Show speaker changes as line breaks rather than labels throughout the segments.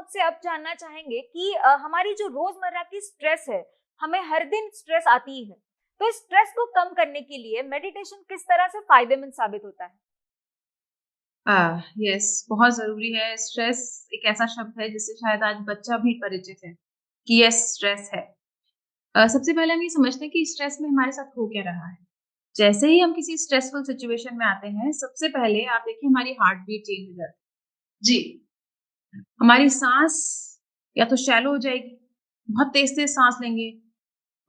आपसे अब जानना चाहेंगे कि हमारी जो रोजमर्रा की स्ट्रेस है, हमें हर दिन स्ट्रेस आती ही है, तो इस स्ट्रेस को कम करने के लिए मेडिटेशन किस तरह से फायदेमंद साबित होता है?
यस, बहुत ज़रूरी है। स्ट्रेस एक ऐसा शब्द है जिससे शायद आज बच्चा भी परिचित है कि यस, स्ट्रेस है। सबसे पहले हम ये समझते हैं कि स्ट्रेस में हमारे साथ हो क्या रहा है। जैसे ही हम किसी स्ट्रेसफुल सिचुएशन में आते हैं, सबसे पहले आप देखिए हमारी हार्ट बीट चेंज हो जाती है। जी। हमारी साँस या तो शैलो हो जाएगी, बहुत तेज़-तेज़ साँस लेंगे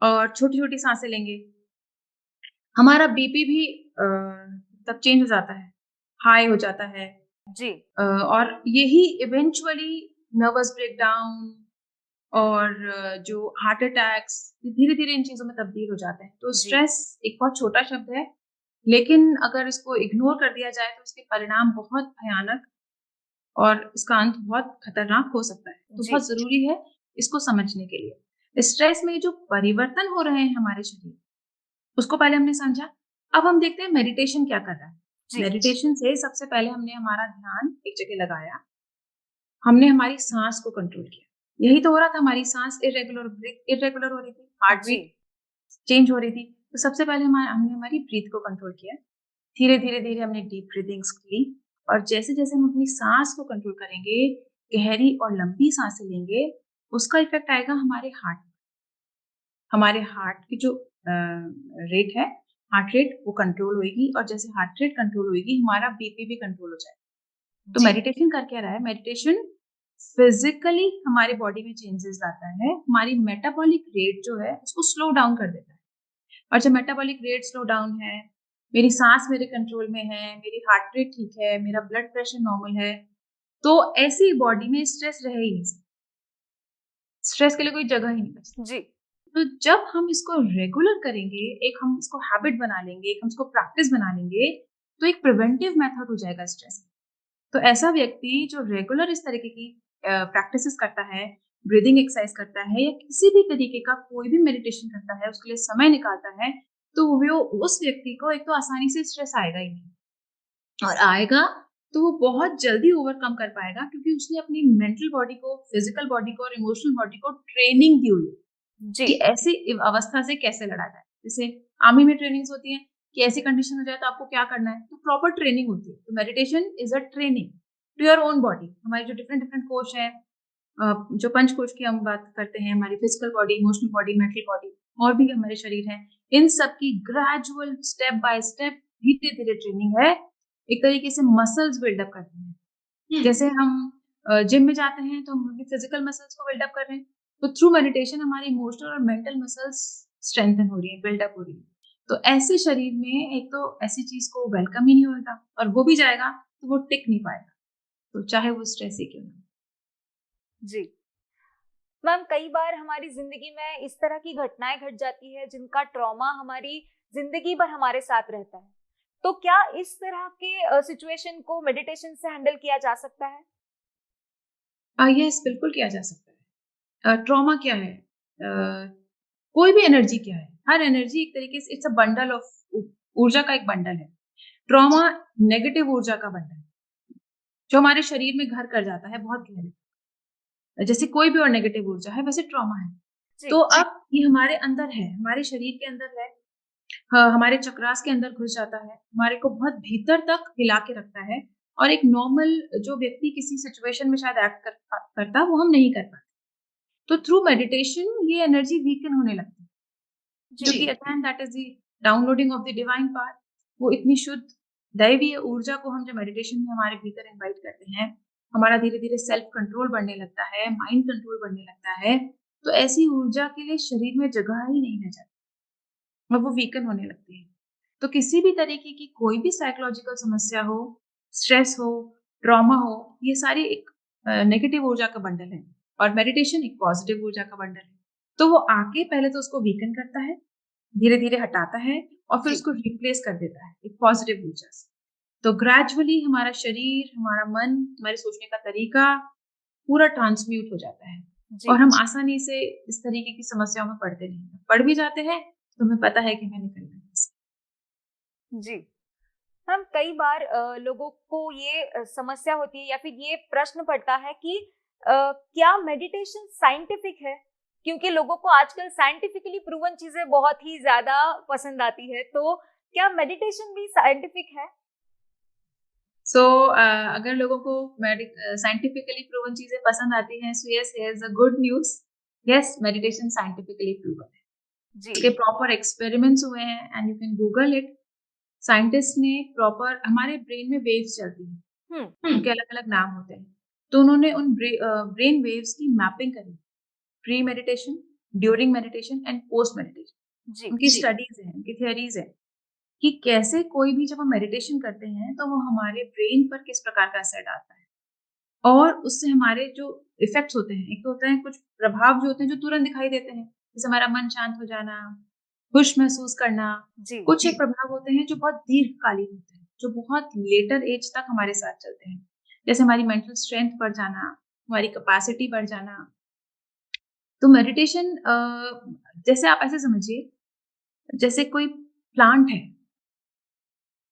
और छोटी-छोटी साँसें लेंगे। हमारा बीपी भी तब चेंज हो जाता है, हाई हो जाता है।
जी।
और यही इवेंचुअली नर्वस ब्रेकडाउन और जो हार्ट अटैक्स धीरे-धीरे इन चीज़ों में तब्दील हो जाते हैं। तो
जी।
स्ट्रेस एक बहुत छोटा शब्द है, लेकिन अगर इसको इग्नोर कर दिया जाए तो इसके परिणाम बहुत भयानक और इसका अंत बहुत खतरनाक हो सकता है। तो
जी।
बहुत ज़रूरी है इसको समझने के लिए। स्ट्रेस में जो परिवर्तन हो रहे हैं हमारे शरीर, उसको पहले हमने समझा। अब हम देखते हैं मेडिटेशन क्या कर रहा है।
जी।
मेडिटेशन से सबसे पहले हमने हमारा ध्यान एक जगह लगाया, हमने हमारी साँस को कंट्रोल किया। यही तो हो रहा था, हमारी साँस इर्रेगुलर हो रही थी, हार्ट
जी।
बीट चेंज हो रही थी। तो सबसे पहले हमने हमारी ब्रीथ को कंट्रोल किया। धीरे-धीरे हमने डीप ब्रीथिंग्स की और जैसे-जैसे हम अपनी साँस को कंट्रोल करेंगे, गहरी और लंबी साँसें लेंगे, उसका इफ़ेक्ट आएगा हमारे हार्ट। हमारे हार्ट की जो रेट है, हार्ट रेट वो कंट्रोल होएगी और जैसे हार्ट रेट कंट्रोल होएगी, हमारा बीपी भी कंट्रोल हो जाएगा। तो
जी।
मेडिटेशन कर क्या रहा है? मेडिटेशन फिज़िकली हमारे बॉडी में चेंजेस लाता है। हमारी मेटाबॉलिक रेट जो है, उसको स्लो डाउन कर देता है और जब मेटाबॉलिक रेट स्लो डाउन है, मेरी साँस मेरे कंट्रोल में है, मेरी हार्ट रेट ठीक है, मेरा ब्लड प्रेशर नॉर्मल है, तो ऐसी बॉडी में स्ट्रेस रह ही नहीं सकता। स्ट्रेस के लिए कोई जगह ही नहीं बचती।
जी।
तो जब हम इसको रेगुलर करेंगे, एक हम इसको हैबिट बना लेंगे, एक हम इसको प्रैक्टिस बना लेंगे, तो एक प्रिवेंटिव मेथड हो जाएगा स्ट्रेस। तो ऐसा व्यक्ति जो रेगुलर इस तरीके की प्रैक्टिसेस करता है, ब्रीदिंग एक्सरसाइज करता है या किसी भी तरीके का कोई भी मेडिटेशन करता है, उसके लिए समय निकालता है, तो वो उस व्यक्ति को एक तो आसानी से स्ट्रेस आएगा ही नहीं और आएगा तो वो बहुत जल्दी ओवरकम कर पाएगा क्योंकि उसने अपनी मेंटल बॉडी को, फिजिकल बॉडी को और इमोशनल बॉडी को ट्रेनिंग दी हुई है
जी।
कि ऐसी अवस्था से कैसे लड़ा जाए। जैसे आर्मी में ट्रेनिंग्स होती हैं कि ऐसी कंडीशन हो जाए तो आपको क्या करना है, तो प्रॉपर ट्रेनिंग होती है। तो meditation is a training to your own body. हमारी जो डिफरेंट डिफरेंट कोष हैं, जो पंचकोश की हम बात करते हैं, हमारी physical body, emotional body, mental body और भी हमारे शरीर हैं, इन सब की ग्रेजुअल स्टेप बाय स्टेप धीरे-धीरे ट्रेनिंग है। एक तरीके से मसल्स बिल्डअप करते हैं। जैसे हम जिम में जाते हैं तो हम अपनी फिजिकल मसल्स को बिल्डअप कर रहे हैं, तो थ्रू मेडिटेशन हमारी इमोशनल और मेंटल मसल्स स्ट्रेंथन हो रही है, बिल्डअप हो रही है। तो ऐसे शरीर में एक तो ऐसी चीज को वेलकम ही नहीं होगा और वो भी जाएगा तो वो टिक नहीं पाएगा, तो चाहे वो स्ट्रेस ही क्यों ना हो।
जी। मैम, कई बार हमारी जिंदगी में इस तरह की घटनाएं घट जाती है जिनका ट्रॉमा हमारी जिंदगी भर हमारे साथ रहता है। तो क्या इस तरह के सिचुएशन को मेडिटेशन से हैंडल किया जा सकता है?
यस, बिल्कुल किया जा सकता है। ट्रॉमा क्या है? कोई भी एनर्जी क्या है? हर एनर्जी एक तरीके से इट्स अ बंडल ऑफ ऊर्जा का एक बंडल है। ट्रॉमा नेगेटिव ऊर्जा का बंडल है, जो हमारे शरीर में घर कर जाता है बहुत गहरे। जैसे कोई भी और नेगेटिव ऊर्जा है, वैसे ट्रॉमा है।
जी।
तो अब ये हमारे अंदर है, हमारे शरीर के अंदर है, हमारे चक्रास के अंदर घुस जाता है, हमारे को बहुत भीतर तक हिला के रखता है और एक नॉर्मल जो व्यक्ति किसी सिचुएशन में शायद एक्ट करता, वो हम नहीं कर पाते। तो थ्रू मेडिटेशन ये एनर्जी वीकन होने लगती है, जो
जी।
कि again that is the downloading of the divine power. वो इतनी शुद्ध दैवीय ऊर्जा को हम जब मेडिटेशन में हमारे भीतर इनवाइट करते हैं, हमारा धीरे-धीरे सेल्फ कंट्रोल बढ़ने लगता है, माइंड कंट्रोल बढ़ने लगता है, तो ऐसी ऊर्जा के लिए शरीर में जगह ही नहीं रह जाती और वो वीकन होने लगती है। तो किसी भी तरीके की कोई भी साइकोलॉजिकल समस्या हो, स्ट्रेस हो, ट्रॉमा हो, ये सारी एक नेगेटिव ऊर्जा का बंडल है और मेडिटेशन एक पॉजिटिव ऊर्जा का बंडल है। तो वो आके पहले तो उसको वीकन करता है, धीरे-धीरे हटाता है और फिर
जी।
उसको रिप्लेस कर देता है एक पॉजिटिव ऊर्जा से। तो ग्रेजुअली हमारा शरीर, हमारा मन, हमारे सोचने का तरीका पूरा ट्रांसम्यूट हो जाता है
जी।
और हम आसानी से इस तरीके की समस्याओं में पड़ते नहीं हैं। पड़ भी जाते हैं तो हमें पता है कि हमें निकलना है इससे।
जी। हम कई बार लोगों को ये समस्या होती है या फिर ये प्रश्न पड़ता है कि क्या मेडिटेशन साइंटिफिक है? क्योंकि लोगों को आजकल साइंटिफिकली प्रूवन चीजें बहुत ही ज्यादा पसंद आती है, तो क्या मेडिटेशन भी साइंटिफिक है?
सो अगर लोगों को साइंटिफिकली प्रूवन चीजें पसंद आती हैं, so yes, here is a good news. Yes, meditation scientifically proven है।
जी
इसके प्रॉपर एक्सपेरिमेंट्स हुए हैं and you can Google it. Scientist ने प्रॉपर, हमारे ब्रेन में वेव्स चलती हैं, उनके अलग अलग नाम होते हैं, तो उन्होंने उन ब्रेन वेव्स की मैपिंग करी, pre meditation, during meditation and post meditation.
जी
उनकी स्टडीज हैं, उनकी थियरीज हैं कि कैसे कोई भी जब हम मेडिटेशन करते हैं तो वो हमारे ब्रेन पर किस प्रकार का असर डालता है, और उससे हमारे जो इफेक्ट्स होते हैं, एक तो होता है कुछ प्रभाव जो होते हैं जो तुरंत दिखाई देते हैं, जैसे हमारा मन शांत हो जाना, खुश महसूस करना।
जी
कुछ एक प्रभाव होते हैं जो बहुत दीर्घकालीन होते हैं, जो बहुत लेटर एज तक हमारे साथ चलते हैं, जैसे हमारी मेंटल स्ट्रेंथ बढ़ जाना, हमारी कैपेसिटी बढ़ जाना। तो मेडिटेशन, जैसे आप ऐसे समझिए, जैसे कोई प्लांट है,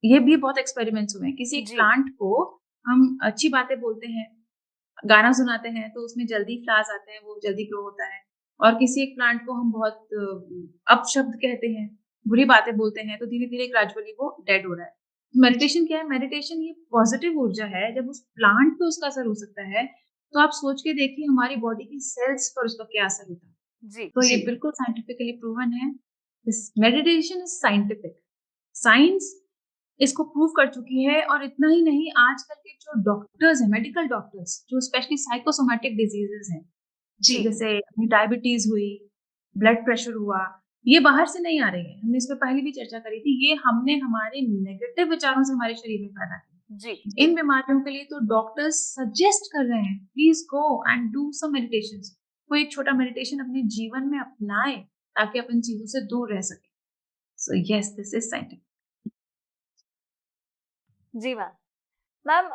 ये भी बहुत एक्सपेरिमेंट्स हुए हैं। किसी एक
जी
प्लांट को हम अच्छी बातें बोलते हैं, गाना सुनाते हैं, तो उसमें जल्दी फ्लावर्स आते हैं, वो जल्दी ग्रो होता है। और किसी एक प्लांट को हम बहुत अपशब्द कहते हैं, बुरी बातें बोलते हैं, तो धीरे-धीरे ग्रेजुअली वो डेड हो रहा है। मेडिटेशन क्या है? मेडिटेशन ये पॉजिटिव ऊर्जा है, जब उस प्लांट पे उसका असर हो सकता है, तो आप सोच के देखिए हमारी बॉडी की सेल्स पर उसका क्या असर होता है।
जी
तो ये बिल्कुल साइंटिफिकली प्रूवन है। This meditation is scientific. Science इसको प्रूव कर चुकी है, और इतना ही नहीं, आजकल के जो डॉक्टर्स हैं, मेडिकल डॉक्टर्स, जो स्पेशली साइकोसोमैटिक डिजीजेस हैं,
जी
जैसे अपनी डायबिटीज हुई, ब्लड प्रेशर हुआ, ये बाहर से नहीं आ रही है। हमने इस पे पहले भी चर्चा करी थी, ये हमने हमारे नेगेटिव विचारों से हमारे शरीर में पैदा की।
जी
इन बीमारियों के लिए तो डॉक्टर्स सजेस्ट कर रहे हैं, please go and do some meditation. कोई एक छोटा मेडिटेशन अपने जीवन में अपनाए, ताकि अपन चीजों से दूर रह सके। So yes, this is scientific.
जी मैम। मैम,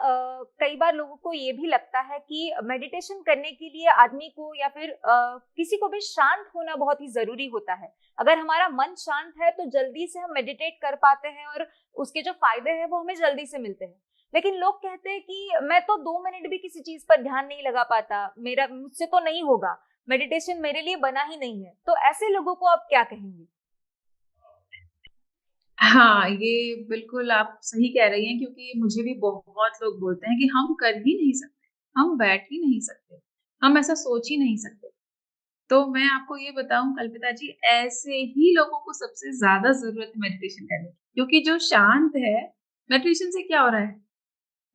कई बार लोगों को ये भी लगता है कि मेडिटेशन करने के लिए आदमी को या फिर किसी को भी शांत होना बहुत ही जरूरी होता है। अगर हमारा मन शांत है तो जल्दी से हम मेडिटेट कर पाते हैं और उसके जो फायदे हैं वो हमें जल्दी से मिलते हैं। लेकिन लोग कहते हैं कि मैं तो 2 मिनट भी किसी चीज पर ध्यान नहीं लगा पाता, मेरा मुझसे तो नहीं होगा, मेडिटेशन मेरे लिए बना ही नहीं है। तो ऐसे लोगों को आप क्या कहेंगे?
हाँ, ये बिल्कुल आप सही कह रही हैं, क्योंकि मुझे भी बहुत लोग बोलते हैं कि हम कर ही नहीं सकते, हम बैठ ही नहीं सकते, हम ऐसा सोच ही नहीं सकते। तो मैं आपको ये बताऊँ कल्पिता जी, ऐसे ही लोगों को सबसे ज़्यादा ज़रूरत है मेडिटेशन करने की, क्योंकि जो शांत है, मेडिटेशन से क्या हो रहा है?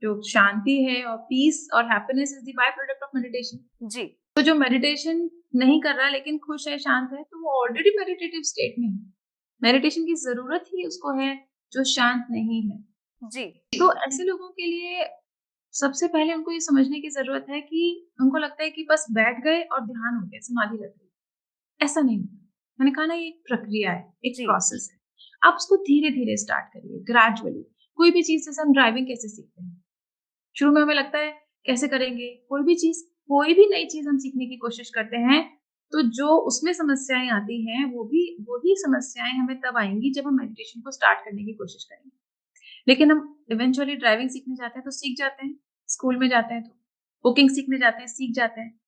जो शांति है और पीस और happiness is the byproduct of meditation.
जी
तो जो मेडिटेशन नहीं कर रहा लेकिन खुश है, शांत है, तो वो ऑलरेडी मेडिटेटिव स्टेट में है। मेडिटेशन की ज़रूरत ही उसको है जो शांत नहीं है।
जी
तो ऐसे लोगों के लिए सबसे पहले उनको ये समझने की ज़रूरत है कि उनको लगता है कि बस बैठ गए और ध्यान हो गया, समाधि लग गई। ऐसा नहीं होता। मैंने कहा ना, ये एक प्रक्रिया है, एक
जी
प्रोसेस है। आप उसको धीरे-धीरे स्टार्ट करिए, ग्रेजुअली। कोई भी चीज़, जैसे हम ड्राइविंग कैसे सीखते हैं? शुरू में हमें लगता है कैसे करेंगे? कोई भी नई चीज़ हम सीखने की कोशिश करते हैं, तो जो उसमें समस्याएँ आती हैं, वही समस्याएँ हमें तब आएँगी जब हम मेडिटेशन को स्टार्ट करने की कोशिश करेंगे। लेकिन हम इवेंचुअली ड्राइविंग सीखने जाते हैं तो सीख जाते हैं, स्कूल में जाते हैं तो, कुकिंग सीखने जाते हैं, सीख जाते हैं।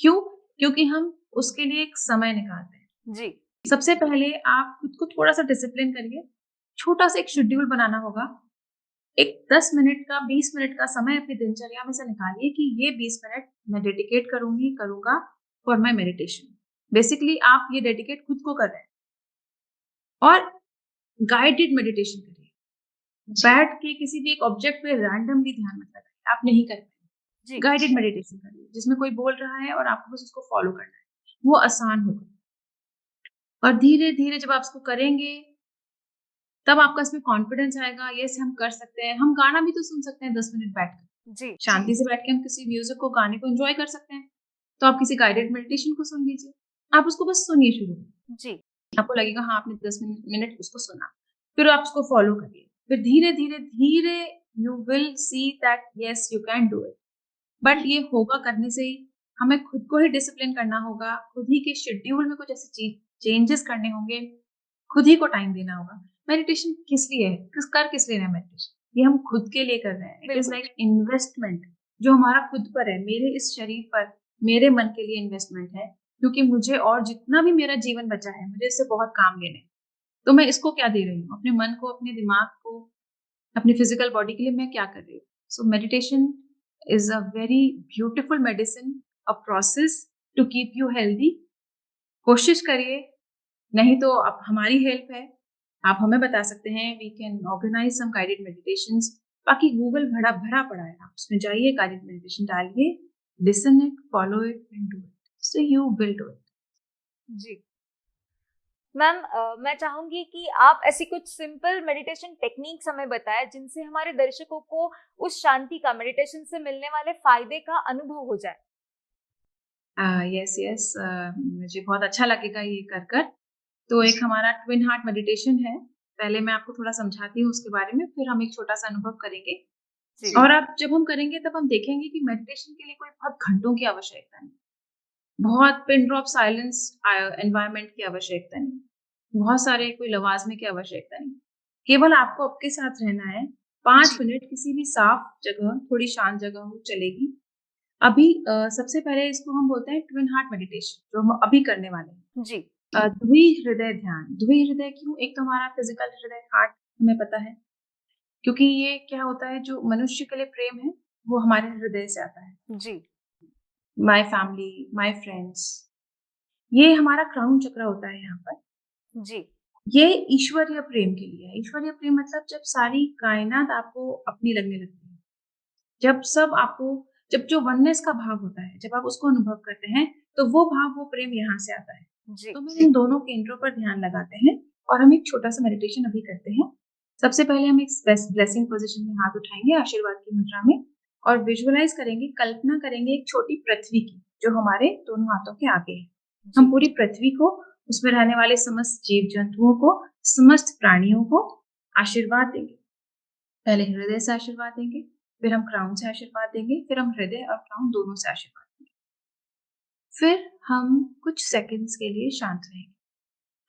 क्यों? क्योंकि हम उसके लिए एक समय निकालते हैं।
जी
सबसे पहले आप खुद को थोड़ा-सा डिसिप्लिन करिए, छोटा-सा एक शेड्यूल बनाना होगा। एक 10 मिनट का, 20 मिनट का समय अपनी दिनचर्या में से निकालिए कि ये 20 मिनट मैं डेडिकेट करूँगा फॉर माय मेडिटेशन। बेसिकली आप ये डेडिकेट खुद को कर रहे हैं, और गाइडेड मेडिटेशन करिए। बैठ के किसी भी एक ऑब्जेक्ट पे रैंडमली ध्यान मत लगाइए, आप नहीं कर पाएंगे।
जी
गाइडेड मेडिटेशन करिए, जिसमें कोई बोल रहा है और आपको बस उसको फॉलो करना है। वो आसान होगा, और धीरे-धीरे जब आप इसको करेंगे, तब आपका इसमें कॉन्फिडेंस आएगा, यस हम कर सकते हैं। हम गाना भी तो सुन सकते हैं 10 मिनट बैठकर।
जी
शांति से बैठ के हम किसी म्यूजिक को, गाने को एन्जॉय कर सकते हैं। तो आप किसी गाइडेड मेडिटेशन को सुन लीजिए। आप उसको बस सुनिए शुरू में।
जी
आपको लगेगा हाँ, आपने 10 मिनट उसको सुना। फिर आप उसको फॉलो करिए। फिर धीरे-धीरे you will see that yes you can do it. But ये होगा करने से ही। हमें खुद को ही डिसिप्लिन करना होगा, खुद ही के शेड्यूल में कुछ ऐसे चेंजेस करने होंगे, खुद ही को टाइम देना होगा। मेडिटेशन किस लिए है? किस लिए है मेडिटेशन? ये हम खुद के लिए कर रहे हैं। इट इज़
बिल्कुल
लाइक इन्वेस्टमेंट। जो हमारा खुद पर है, मेरे इस शरीर पर, मेरे मन के लिए इन्वेस्टमेंट है, क्योंकि मुझे और जितना भी मेरा जीवन बचा है, मुझे इससे बहुत काम लेने हैं। तो मैं इसको क्या दे रही हूँ? अपने मन को, अपने दिमाग को, अपनी फिजिकल बॉडी के लिए मैं क्या कर रही हूँ? So meditation is a very beautiful medicine, a process to keep you healthy. कोशिश करिए, नहीं तो अब हमारी हेल्प है, आप हमें बता सकते हैं, we can organise some guided meditations. बाकी गूगल भरा भरा पड़ा है, आप उसमें जाइए, गाइडेड मेडिटेशन डालिए, listen it, follow it and do it, so you will do it.
जी मैम, मैं चाहूंगी कि आप ऐसी कुछ सिंपल मेडिटेशन टेक्निक्स हमें बताएं जिनसे हमारे दर्शकों को उस शांति का, मेडिटेशन से मिलने वाले फायदे का अनुभव हो जाए।
यस यस, मुझे बहुत अच्छा लगेगा ये कर कर। तो एक हमारा ट्विन हार्ट मेडिटेशन है, पहले मैं आपको थोड़ा समझाती हूँ उसके बारे में, फिर हम एक छोटा सा अनुभव करेंगे।
जी
और अब जब हम करेंगे तब हम देखेंगे कि मेडिटेशन के लिए कोई बहुत घंटों की आवश्यकता नहीं, बहुत पिन ड्रॉप साइलेंस एनवायरनमेंट की आवश्यकता नहीं, बहुत सारे कोई लवाजमे की आवश्यकता नहीं। केवल आपको आपके साथ रहना है। 5 मिनट किसी भी साफ जगह, थोड़ी शांत जगह हो चलेगी। अभी सबसे पहले इसको हम बोलते हैं ट्विन हार्ट मेडिटेशन, जो हम अभी करने वाले हैं।
जी
द्विहृदय ध्यान। द्विहृदय क्यों? एक तो हमारा फिजिकल हृदय, हार्ट, हमें पता है, क्योंकि ये क्या होता है, जो मनुष्य के लिए प्रेम है वो हमारे हृदय से आता है।
जी
माय फैमिली, माय फ्रेंड्स, ये हमारा क्राउन चक्र होता है यहाँ पर।
जी
ये ईश्वरीय प्रेम के लिए है। ईश्वरीय प्रेम मतलब जब सारी कायनात आपको अपनी लगने लगती है, जब सब आपको, जब जो वननेस का भाव होता है, जब आप उसको अनुभव करते हैं, तो वो भाव, वो प्रेम यहाँ से आता है।
जी
तो हम इन दोनों केंद्रों पर ध्यान लगाते हैं और हम एक छोटा सा मेडिटेशन अभी करते हैं। सबसे पहले हम एक ब्लेसिंग पोजीशन में हाथ उठाएंगे, आशीर्वाद की मुद्रा में, और विजुअलाइज करेंगे, कल्पना करेंगे एक छोटी पृथ्वी की, जो हमारे दोनों हाथों के आगे है। हम
जी
पूरी पृथ्वी को, उसमें रहने वाले समस्त जीव जंतुओं को, समस्त प्राणियों को आशीर्वाद देंगे। पहले हृदय से आशीर्वाद देंगे, फिर हम क्राउन से आशीर्वाद देंगे, फिर हम हृदय और क्राउन दोनों से आशीर्वाद देंगे। फिर हम कुछ सेकंड्स के लिए शांत रहेंगे,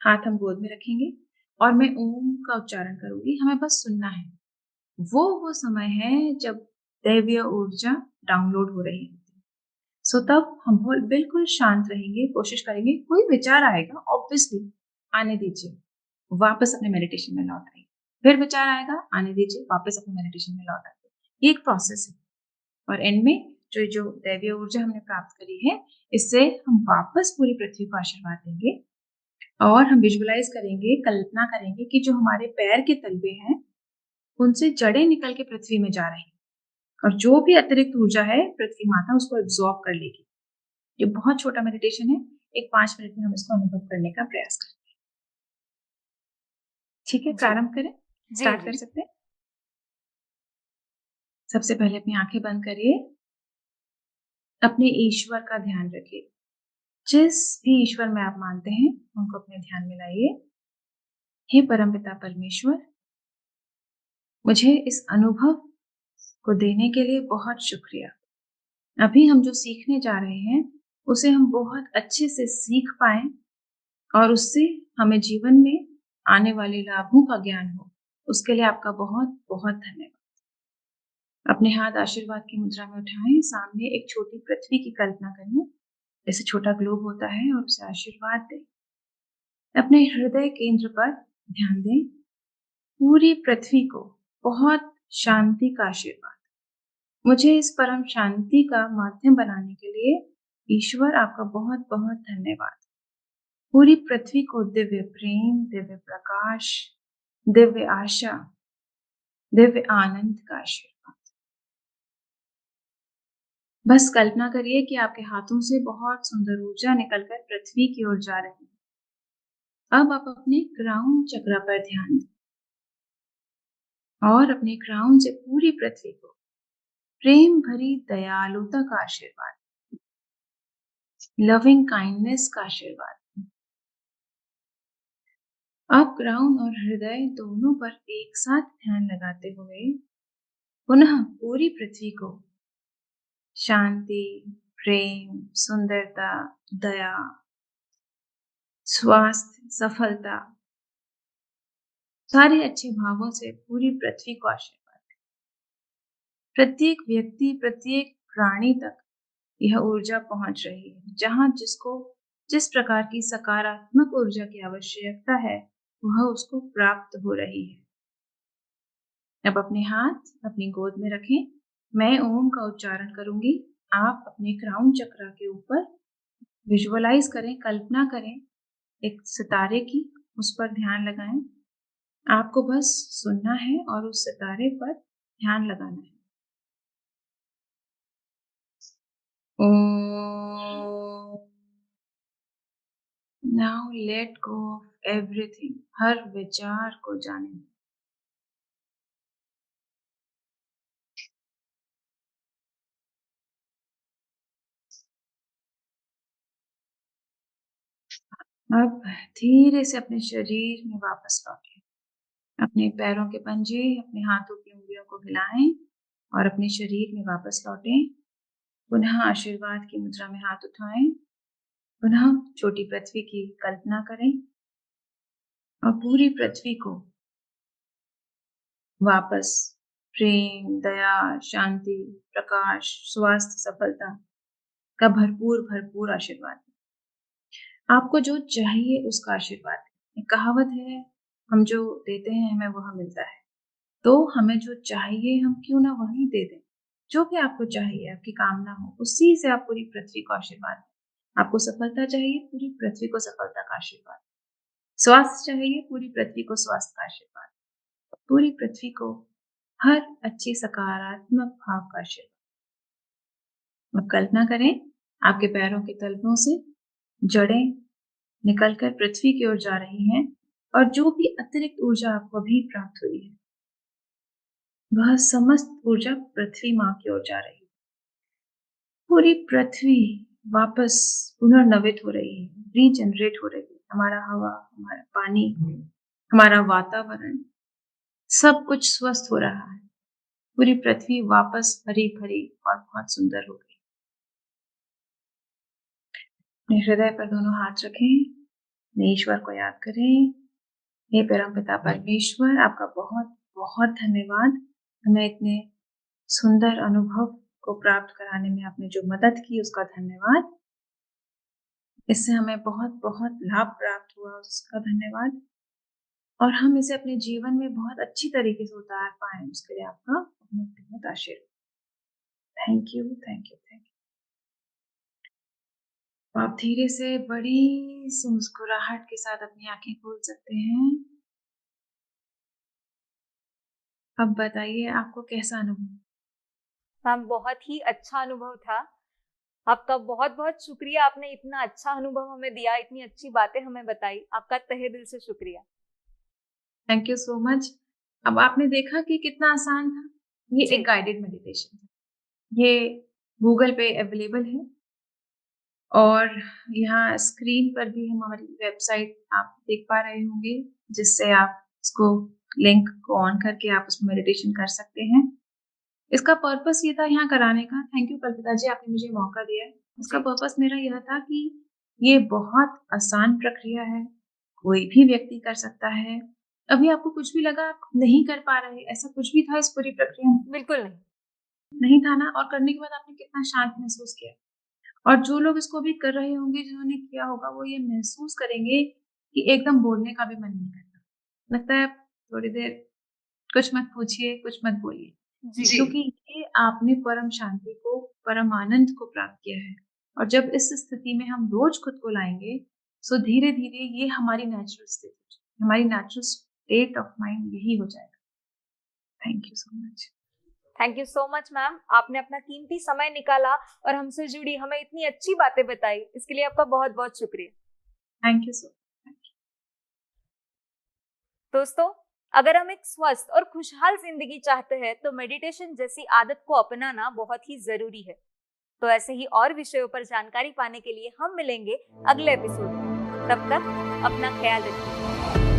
हाथ हम गोद में रखेंगे और मैं ओम का उच्चारण करूंगी, हमें बस सुनना है। वो समय है जब दैवीय ऊर्जा डाउनलोड हो रही होती है। सो तब हम बिल्कुल शांत रहेंगे, कोशिश करेंगे, कोई विचार आएगा ऑब्वियसली, आने दीजिए, वापस अपने मेडिटेशन में लौट आइए। फिर विचार आएगा, आने दीजिए, वापस अपने मेडिटेशन में लौट आइए। ये एक प्रोसेस है, और एंड में जो जो दैवीय ऊर्जा हमने प्राप्त करी है, इससे हम वापस पूरी पृथ्वी को आशीर्वाद देंगे। और हम विजुअलाइज करेंगे, कल्पना करेंगे कि जो हमारे पैर के तलवे हैं, उनसे जड़ें निकल के पृथ्वी में जा रही हैं, और जो भी अतिरिक्त ऊर्जा है, पृथ्वी माता उसको एब्जॉर्ब कर लेगी। ये बहुत छोटा मेडिटेशन है, एक 5 मिनट में हम इसको अनुभव करने का प्रयास करें। ठीक है,
जी
प्रारंभ करें,
जी
स्टार्ट कर
जी
सकते हैं। सबसे पहले अपनी आंखें बंद करिए, अपने ईश्वर का ध्यान रखिए। जिस भी ईश्वर में आप मानते हैं, उनको अपने ध्यान में लाइए। हे परमपिता परमेश्वर, मुझे इस अनुभव को देने के लिए बहुत शुक्रिया। अभी हम जो सीखने जा रहे हैं, उसे हम बहुत अच्छे से सीख पाए, और उससे हमें जीवन में आने वाले लाभों का ज्ञान हो। उसके लिए आपका बहुत बहुत धन्यवाद। अपने हाथ आशीर्वाद की मुद्रा में उठाएं, सामने एक छोटी पृथ्वी की कल्पना करें, जैसे छोटा ग्लोब होता है, और उसे आशीर्वाद दें। अपने हृदय केंद्र पर ध्यान दें, पूरी पृथ्वी को बहुत शांति का आशीर्वाद। मुझे इस परम शांति का माध्यम बनाने के लिए ईश्वर आपका बहुत बहुत धन्यवाद। पूरी पृथ्वी को दिव्य प्रेम, दिव्य प्रकाश, दिव्य आशा, दिव्य आनंद का आशीर्वाद। बस कल्पना करिए कि आपके हाथों से बहुत सुंदर ऊर्जा निकलकर पृथ्वी की ओर जा रही है। अब आप अपने क्राउन चक्र पर ध्यान दें, और अपने क्राउन से पूरी पृथ्वी को प्रेम भरी दयालुता का आशीर्वाद, लविंग काइंडनेस का आशीर्वाद। आप क्राउन और हृदय दोनों पर एक साथ ध्यान लगाते हुए पुनः पूरी पृथ्वी को शांति, प्रेम, सुंदरता, दया, स्वास्थ्य, सफलता, सारे अच्छे भावों से पूरी पृथ्वी को आशीर्वाद। प्रत्येक व्यक्ति, प्रत्येक प्राणी तक यह ऊर्जा पहुंच रही है। जहां जिसको जिस प्रकार की सकारात्मक ऊर्जा की आवश्यकता है वह उसको प्राप्त हो रही है। अब अपने हाथ अपनी गोद में रखें। मैं ओम का उच्चारण करूंगी। आप अपने क्राउन चक्र के ऊपर विजुअलाइज करें, कल्पना करें एक सितारे की, उस पर ध्यान लगाएं। आपको बस सुनना है और उस सितारे पर ध्यान लगाना है। Om. Now let go of everything, हर विचार को जाने दो। अब धीरे से अपने शरीर में वापस लौटें। अपने पैरों के पंजे, अपने हाथों की उंगलियों को हिलाएं और अपने शरीर में वापस लौटें। पुनः आशीर्वाद की मुद्रा में हाथ उठाएं। पुनः छोटी पृथ्वी की कल्पना करें और पूरी पृथ्वी को वापस प्रेम, दया, शांति, प्रकाश, स्वास्थ्य, सफलता का भरपूर भरपूर आशीर्वाद। आपको जो चाहिए उसका आशीर्वाद। एक कहावत है, हम जो देते हैं हमें वह मिलता है। तो हमें जो चाहिए हम क्यों ना वही दे दें। जो भी आपको चाहिए, आपकी कामना हो, उसी से आप पूरी पृथ्वी को आशीर्वाद दें। आपको सफलता चाहिए, पूरी पृथ्वी को सफलता का आशीर्वाद। स्वास्थ्य चाहिए, पूरी पृथ्वी को स्वास्थ्य का आशीर्वाद। पूरी पृथ्वी को हर अच्छी सकारात्मक भाव का आशीर्वाद। अब कल्पना करें आपके पैरों के तलवों से जड़ें निकलकर पृथ्वी की ओर जा रही हैं और जो भी अतिरिक्त ऊर्जा आपको अभी प्राप्त हुई है वह समस्त ऊर्जा पृथ्वी माँ की ओर जा रही है। पूरी पृथ्वी वापस पुनर्नवित हो रही है, रीजनरेट हो रही है। हमारा हवा, हमारा पानी, हमारा वातावरण, सब कुछ स्वस्थ हो रहा है। पूरी पृथ्वी वापस हरी भरी और बहुत सुंदर हो गई। अपने हृदय पर दोनों हाथ रखें, अपने ईश्वर को याद करें। हे परमपिता परमेश्वर, आपका बहुत बहुत धन्यवाद। हमें इतने सुंदर अनुभव को प्राप्त कराने में आपने जो मदद की उसका धन्यवाद। इससे हमें बहुत बहुत लाभ प्राप्त हुआ, उसका धन्यवाद। और हम इसे अपने जीवन में बहुत अच्छी तरीके से उतार पाए, उसके लिए आपका बहुत बहुत आशीर्वाद। Thank you, thank you, thank you. आप धीरे से बड़ी सी मुस्कुराहट के साथ अपनी आंखें खोल सकते हैं। अब बताइए आपको कैसा अनुभव?
मैम बहुत ही अच्छा अनुभव था। आपका बहुत बहुत शुक्रिया, आपने इतना अच्छा अनुभव हमें दिया, इतनी अच्छी बातें हमें बताई। आपका तहे दिल से शुक्रिया।
Thank you so much. अब आपने देखा कि कितना आसान था। ये
जी।
एक गाइडेड मेडिटेशन था। ये गूगल पे अवेलेबल है और यहाँ स्क्रीन पर भी हमारी वेबसाइट आप देख पा रहे होंगे, जिससे आप इसको लिंक को ऑन करके आप उसमें मेडिटेशन कर सकते हैं। इसका पर्पस ये था यहाँ कराने का। थैंक यू कल्पिता जी, आपने मुझे मौका दिया है। इसका
जी।
पर्पस मेरा यह था कि ये बहुत आसान प्रक्रिया है, कोई भी व्यक्ति कर सकता है। अभी आपको कुछ भी लगा आप नहीं कर पा रहे, ऐसा कुछ भी था इस पूरी प्रक्रिया में?
बिल्कुल नहीं।
नहीं था ना? और करने के बाद आपने कितना शांत महसूस किया। और जो लोग इसको भी कर रहे होंगे, जिन्होंने किया होगा, वो ये महसूस करेंगे कि एकदम बोलने का भी मन नहीं करता। लगता है थोड़ी देर कुछ मत पूछिए, कुछ मत बोलिए।
जी।
क्योंकि ये आपने परम शांति को, परम आनंद को प्राप्त किया है। और जब इस स्थिति में हम रोज खुद को लाएंगे, सो धीरे धीरे ये हमारी नेचुरल स्थिति, हमारी नेचुरल स्टेट ऑफ माइंड यही हो जाएगा। Thank you so much.
Thank you so much ma'am, आपने अपना कीमती समय निकाला और हमसे जुड़ी, हमें इतनी अच्छी बातें बताई, इसके लिए आपका बहुत बहुत शुक्रिया।
Thank you so much.
दोस्तों, अगर हम एक स्वस्थ और खुशहाल जिंदगी चाहते हैं तो मेडिटेशन जैसी आदत को अपनाना बहुत ही जरूरी है। तो ऐसे ही और विषयों पर जानकारी पाने के लिए हम मिलेंगे अगले एपिसोड में। तब तक अपना ख्याल रखिए।